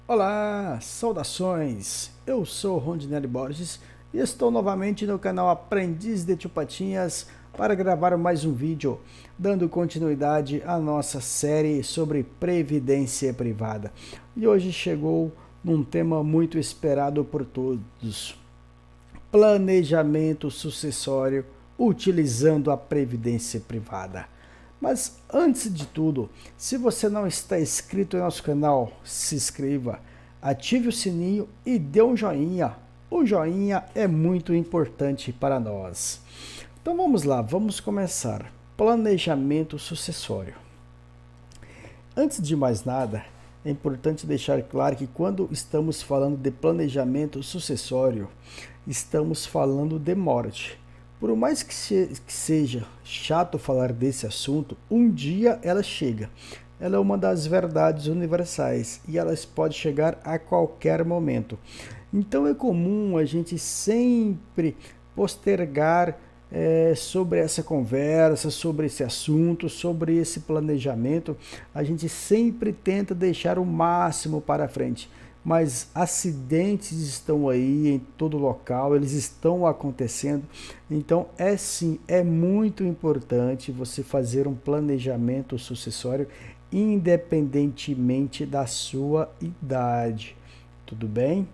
Olá, saudações! Eu sou Rondinelli Borges e estou novamente no canal Aprendiz de Tio Patinhas para gravar mais um vídeo, dando continuidade à nossa série sobre Previdência Privada. E hoje chegou num tema muito esperado por todos: planejamento sucessório utilizando a Previdência Privada. Mas antes de tudo, se você não está inscrito em nosso canal, se inscreva, ative o sininho e dê um joinha. O joinha é muito importante para nós. Então vamos lá, vamos começar. Planejamento sucessório. Antes de mais nada, é importante deixar claro que quando estamos falando de planejamento sucessório, estamos falando de morte. Por mais que seja chato falar desse assunto, um dia ela chega. Ela é uma das verdades universais e ela pode chegar a qualquer momento. Então é comum a gente sempre postergar sobre essa conversa, sobre esse assunto, sobre esse planejamento. A gente sempre tenta deixar o máximo para frente. Mas acidentes estão aí em todo local, eles estão acontecendo. Então é muito importante você fazer um planejamento sucessório independentemente da sua idade. Tudo bem?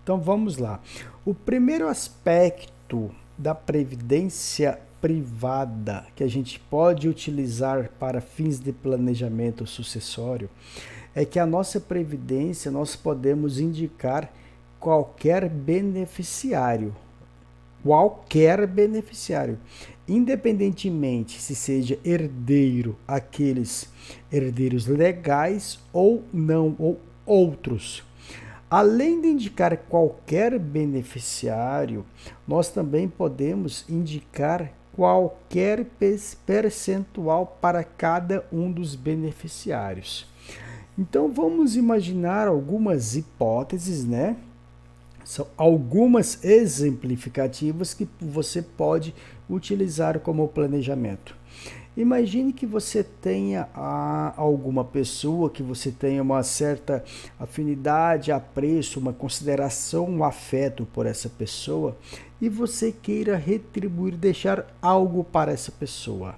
Então vamos lá. O primeiro aspecto da previdência privada que a gente pode utilizar para fins de planejamento sucessório é que a nossa previdência nós podemos indicar qualquer beneficiário, independentemente se seja herdeiro, aqueles herdeiros legais ou não, ou outros. Além de indicar qualquer beneficiário, nós também podemos indicar qualquer percentual para cada um dos beneficiários. Então vamos imaginar algumas hipóteses, né? São algumas exemplificativas que você pode utilizar como planejamento. Imagine que você tenha alguma pessoa, que você tenha uma certa afinidade, apreço, uma consideração, um afeto por essa pessoa e você queira retribuir, deixar algo para essa pessoa.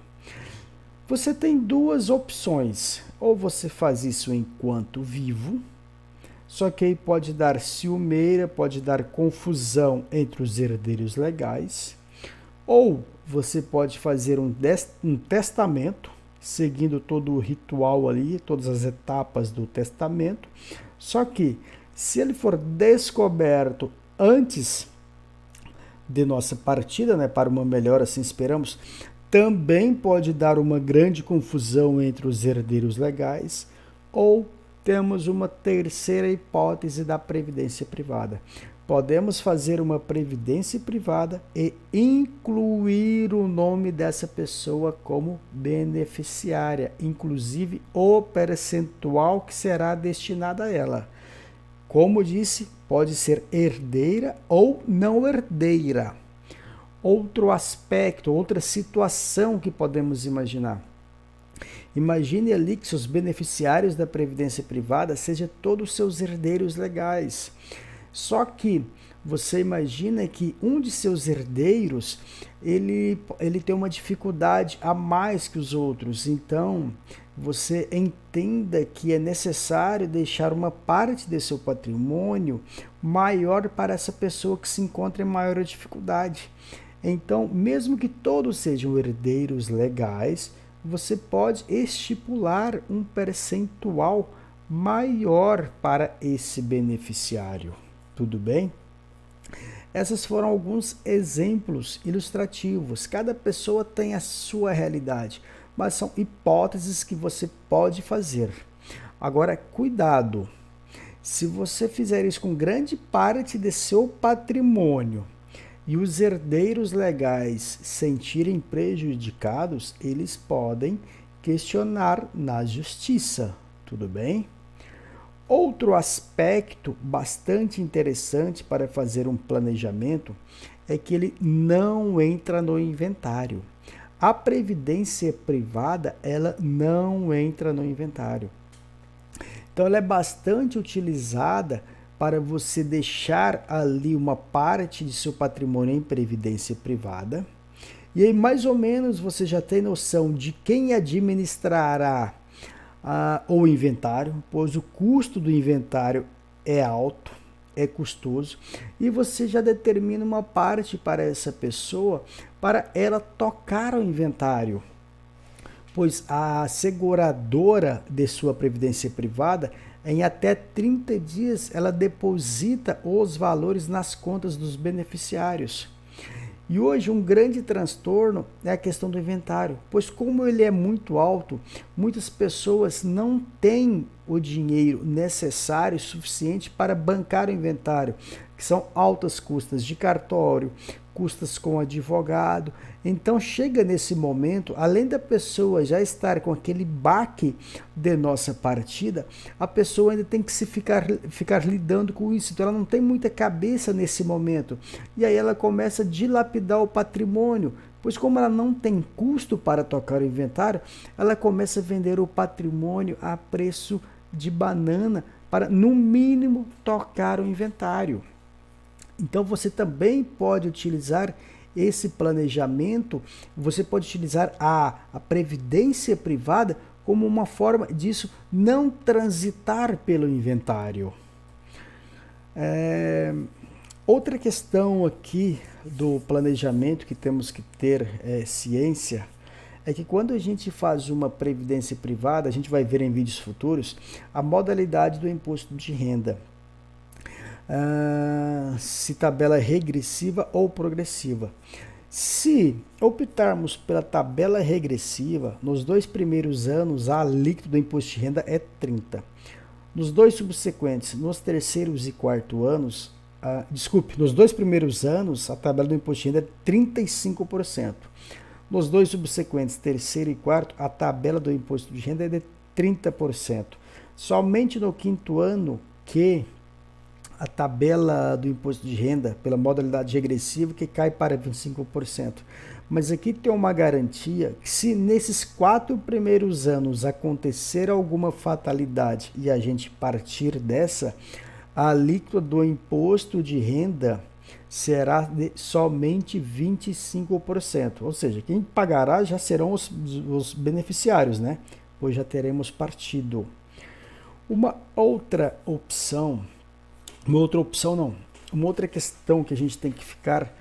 Você tem duas opções: ou você faz isso enquanto vivo, só que aí pode dar ciumeira, pode dar confusão entre os herdeiros legais, ou você pode fazer um testamento, seguindo todo o ritual ali, todas as etapas do testamento, só que se ele for descoberto antes de nossa partida, né, para uma melhor, assim esperamos, também pode dar uma grande confusão entre os herdeiros legais, ou temos uma terceira hipótese da previdência privada. Podemos fazer uma previdência privada e incluir o nome dessa pessoa como beneficiária, inclusive o percentual que será destinado a ela. Como disse, pode ser herdeira ou não herdeira. Outro aspecto, outra situação que podemos imaginar. Imagine ali que seus beneficiários da previdência privada sejam todos os seus herdeiros legais. Só que você imagina que um de seus herdeiros, ele tem uma dificuldade a mais que os outros. Então, você entenda que é necessário deixar uma parte de seu patrimônio maior para essa pessoa que se encontra em maior dificuldade. Então, mesmo que todos sejam herdeiros legais, você pode estipular um percentual maior para esse beneficiário. Tudo bem? Esses foram alguns exemplos ilustrativos. Cada pessoa tem a sua realidade, mas são hipóteses que você pode fazer. Agora, cuidado! Se você fizer isso com grande parte de seu patrimônio, e os herdeiros legais sentirem prejudicados, eles podem questionar na justiça, tudo bem? Outro aspecto bastante interessante para fazer um planejamento é que ele não entra no inventário. A previdência privada, ela não entra no inventário. Então ela é bastante utilizada para você deixar ali uma parte de seu patrimônio em previdência privada. E aí mais ou menos você já tem noção de quem administrará o inventário, pois o custo do inventário é alto, é custoso, e você já determina uma parte para essa pessoa para ela tocar o inventário, pois a seguradora de sua previdência privada, em até 30 dias, ela deposita os valores nas contas dos beneficiários. E hoje um grande transtorno é a questão do inventário, pois como ele é muito alto, muitas pessoas não têm o dinheiro necessário suficiente para bancar o inventário, que são altas custas de cartório, custas com advogado. Então chega nesse momento, além da pessoa já estar com aquele baque de nossa partida, a pessoa ainda tem que ficar lidando com isso. Então ela não tem muita cabeça nesse momento. E aí ela começa a dilapidar o patrimônio, pois como ela não tem custo para tocar o inventário, ela começa a vender o patrimônio a preço de banana para, no mínimo, tocar o inventário. Então você também pode utilizar esse planejamento, você pode utilizar a previdência privada como uma forma disso não transitar pelo inventário. Outra questão aqui do planejamento que temos que ter ciência é que quando a gente faz uma previdência privada, a gente vai ver em vídeos futuros a modalidade do imposto de renda. Se tabela regressiva ou progressiva. Se optarmos pela tabela regressiva, nos 2 primeiros anos a alíquota do imposto de renda é 30%. Nos 2 subsequentes, nos terceiros e quarto anos, nos 2 primeiros anos a tabela do imposto de renda é 35%. Nos 2 subsequentes, terceiro e quarto, a tabela do imposto de renda é de 30%. Somente no quinto ano que a tabela do imposto de renda pela modalidade regressiva que cai para 25%. Mas aqui tem uma garantia que se nesses 4 primeiros anos acontecer alguma fatalidade e a gente partir dessa, a alíquota do imposto de renda será de somente 25%. Ou seja, quem pagará já serão os beneficiários, né? Pois já teremos partido. Uma outra questão que a gente tem que ficar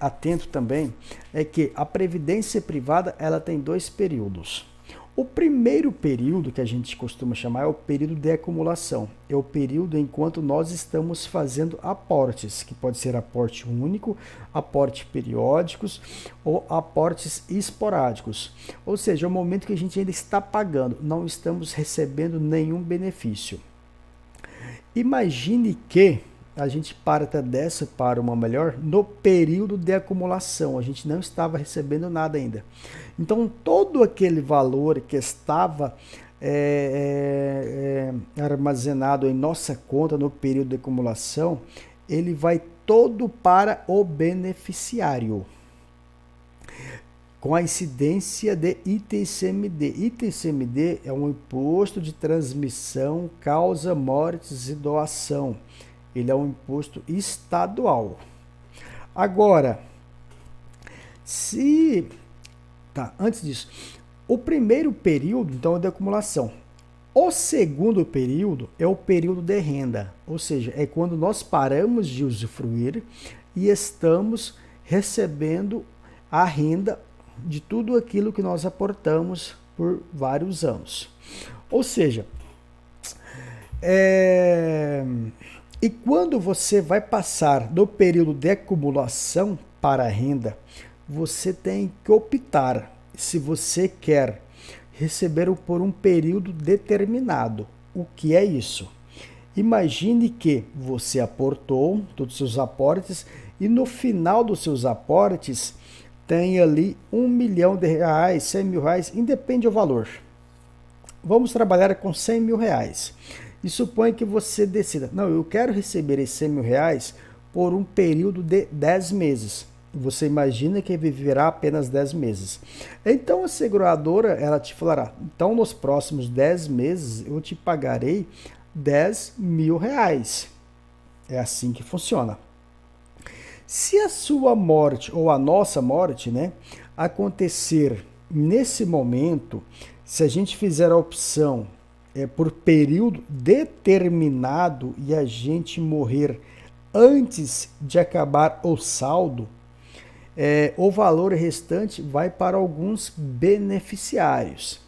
atento também é que a previdência privada ela tem 2 períodos. O primeiro período que a gente costuma chamar é o período de acumulação. É o período enquanto nós estamos fazendo aportes, que pode ser aporte único, aporte periódicos ou aportes esporádicos. Ou seja, é o momento que a gente ainda está pagando, não estamos recebendo nenhum benefício. Imagine que a gente parta dessa para uma melhor no período de acumulação. A gente não estava recebendo nada ainda. Então, todo aquele valor que estava armazenado em nossa conta no período de acumulação, ele vai todo para o beneficiário, com a incidência de ITCMD. ITCMD é um imposto de transmissão, causa, mortes e doação. Ele é um imposto estadual. Agora, antes disso, o primeiro período, então, é de acumulação. O segundo período é o período de renda, ou seja, é quando nós paramos de usufruir e estamos recebendo a renda de tudo aquilo que nós aportamos por vários anos. Ou seja, e quando você vai passar do período de acumulação para a renda, você tem que optar se você quer receber por um período determinado. O que é isso? Imagine que você aportou todos os seus aportes e no final dos seus aportes tem ali R$1 milhão, R$100 mil, independe do valor. Vamos trabalhar com R$100 mil. E suponha que você decida, não, eu quero receber esses R$100 mil por um período de 10 meses. Você imagina que viverá apenas 10 meses. Então a seguradora, ela te falará, então nos próximos 10 meses eu te pagarei 10 mil reais. É assim que funciona. Se a sua morte ou a nossa morte, né, acontecer nesse momento, se a gente fizer a opção por período determinado e a gente morrer antes de acabar o saldo, o valor restante vai para alguns beneficiários.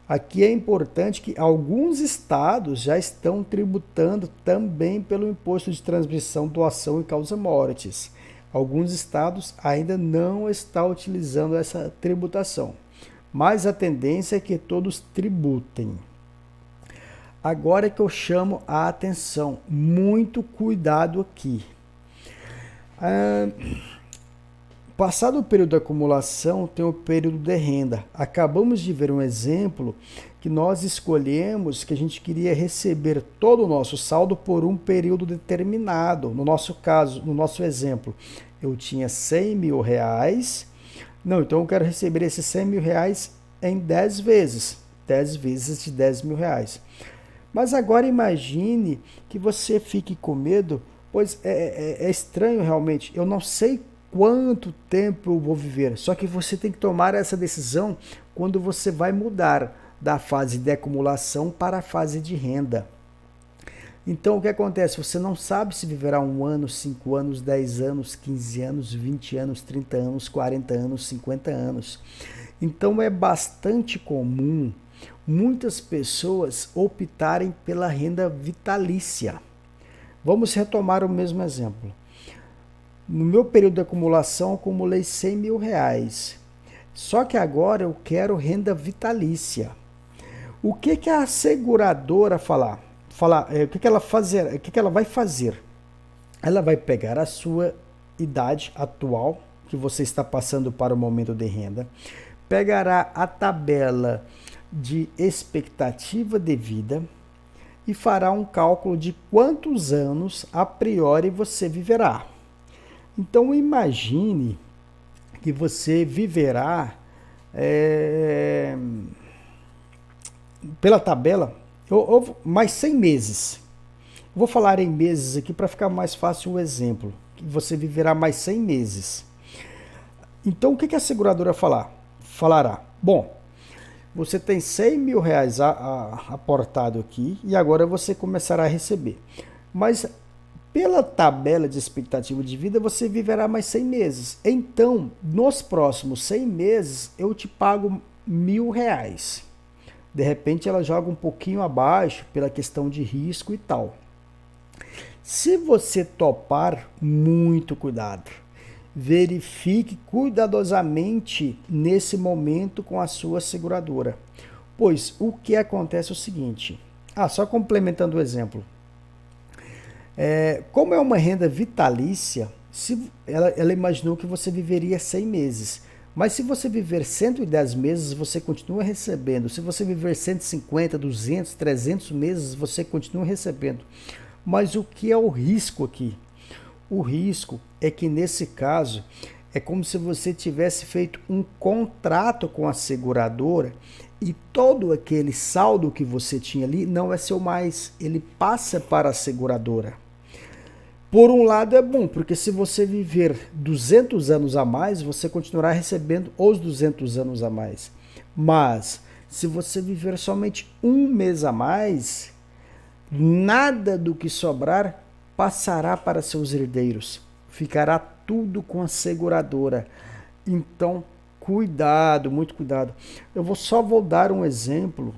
Aqui é importante que alguns estados já estão tributando também pelo imposto de transmissão, doação e causa-mortes. Alguns estados ainda não estão utilizando essa tributação, mas a tendência é que todos tributem. Agora é que eu chamo a atenção, muito cuidado aqui. Passado o período de acumulação, tem o período de renda. Acabamos de ver um exemplo que nós escolhemos que a gente queria receber todo o nosso saldo por um período determinado. No nosso caso, no nosso exemplo, eu tinha 100 mil reais. Não, então eu quero receber esses 100 mil reais em 10 vezes. 10 vezes de 10 mil reais. Mas agora imagine que você fique com medo, pois é estranho realmente. Eu não sei quanto tempo eu vou viver. Só que você tem que tomar essa decisão quando você vai mudar da fase de acumulação para a fase de renda. Então o que acontece? Você não sabe se viverá 1 ano, 5 anos, 10 anos, 15 anos, 20 anos, 30 anos, 40 anos, 50 anos. Então é bastante comum muitas pessoas optarem pela renda vitalícia. Vamos retomar o mesmo exemplo. No meu período de acumulação, eu acumulei 100 mil reais. Só que agora eu quero renda vitalícia. O que a seguradora o que ela vai fazer? Ela vai pegar a sua idade atual, que você está passando para o momento de renda, pegará a tabela de expectativa de vida e fará um cálculo de quantos anos a priori você viverá. Então imagine que você viverá pela tabela mais 100 meses. Vou falar em meses aqui para ficar mais fácil o exemplo. Que você viverá mais 100 meses. Então o que a seguradora falará? Bom, você tem 100 mil reais aportado aqui e agora você começará a receber. Mas pela tabela de expectativa de vida, você viverá mais 100 meses. Então, nos próximos 100 meses, eu te pago 1.000 reais. De repente, ela joga um pouquinho abaixo pela questão de risco e tal. Se você topar, muito cuidado. Verifique cuidadosamente nesse momento com a sua seguradora. Pois o que acontece é o seguinte. Só complementando o exemplo. Como é uma renda vitalícia, ela imaginou que você viveria 100 meses. Mas se você viver 110 meses, você continua recebendo. Se você viver 150, 200, 300 meses, você continua recebendo. Mas o que é o risco aqui? O risco é que, nesse caso, é como se você tivesse feito um contrato com a seguradora e todo aquele saldo que você tinha ali não é seu mais. Ele passa para a seguradora. Por um lado é bom, porque se você viver 200 anos a mais, você continuará recebendo os 200 anos a mais. Mas, se você viver somente 1 mês a mais, nada do que sobrar passará para seus herdeiros. Ficará tudo com a seguradora. Então, cuidado, muito cuidado. Só vou dar um exemplo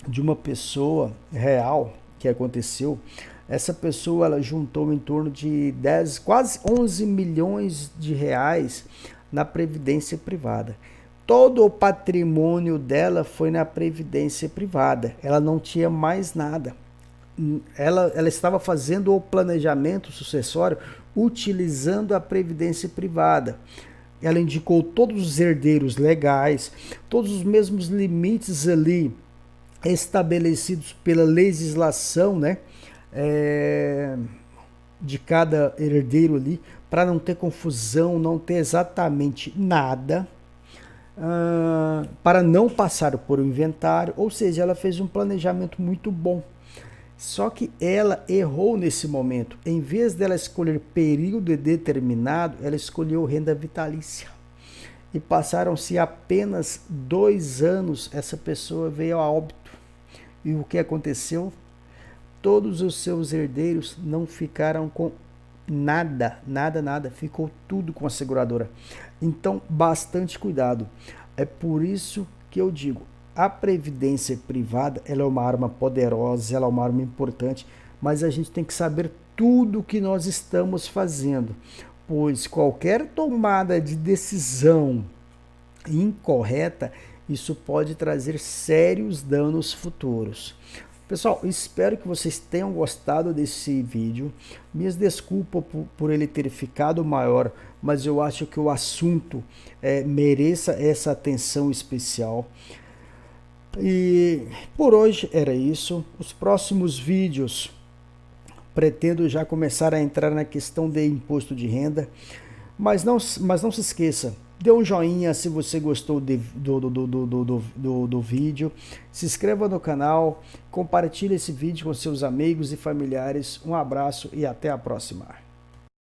de uma pessoa real que aconteceu. Essa pessoa, ela juntou em torno de quase 11 milhões de reais na previdência privada. Todo o patrimônio dela foi na previdência privada. Ela não tinha mais nada. Ela estava fazendo o planejamento sucessório utilizando a previdência privada. Ela indicou todos os herdeiros legais, todos os mesmos limites ali estabelecidos pela legislação, né? de cada herdeiro ali, para não ter confusão, não ter exatamente nada, para não passar por um inventário, ou seja, ela fez um planejamento muito bom. Só que ela errou nesse momento. Em vez dela escolher período determinado, ela escolheu renda vitalícia. E passaram-se apenas 2 anos, essa pessoa veio a óbito. E o que aconteceu? Todos os seus herdeiros não ficaram com nada, nada, ficou tudo com a seguradora. Então, bastante cuidado. É por isso que eu digo, a previdência privada, ela é uma arma poderosa, ela é uma arma importante, mas a gente tem que saber tudo o que nós estamos fazendo, pois qualquer tomada de decisão incorreta, isso pode trazer sérios danos futuros. Pessoal, espero que vocês tenham gostado desse vídeo. Me desculpa por ele ter ficado maior, mas eu acho que o assunto mereça essa atenção especial. E por hoje era isso. Os próximos vídeos pretendo já começar a entrar na questão de imposto de renda, mas não se esqueça, dê um joinha se você gostou do vídeo, se inscreva no canal, compartilhe esse vídeo com seus amigos e familiares. Um abraço e até a próxima.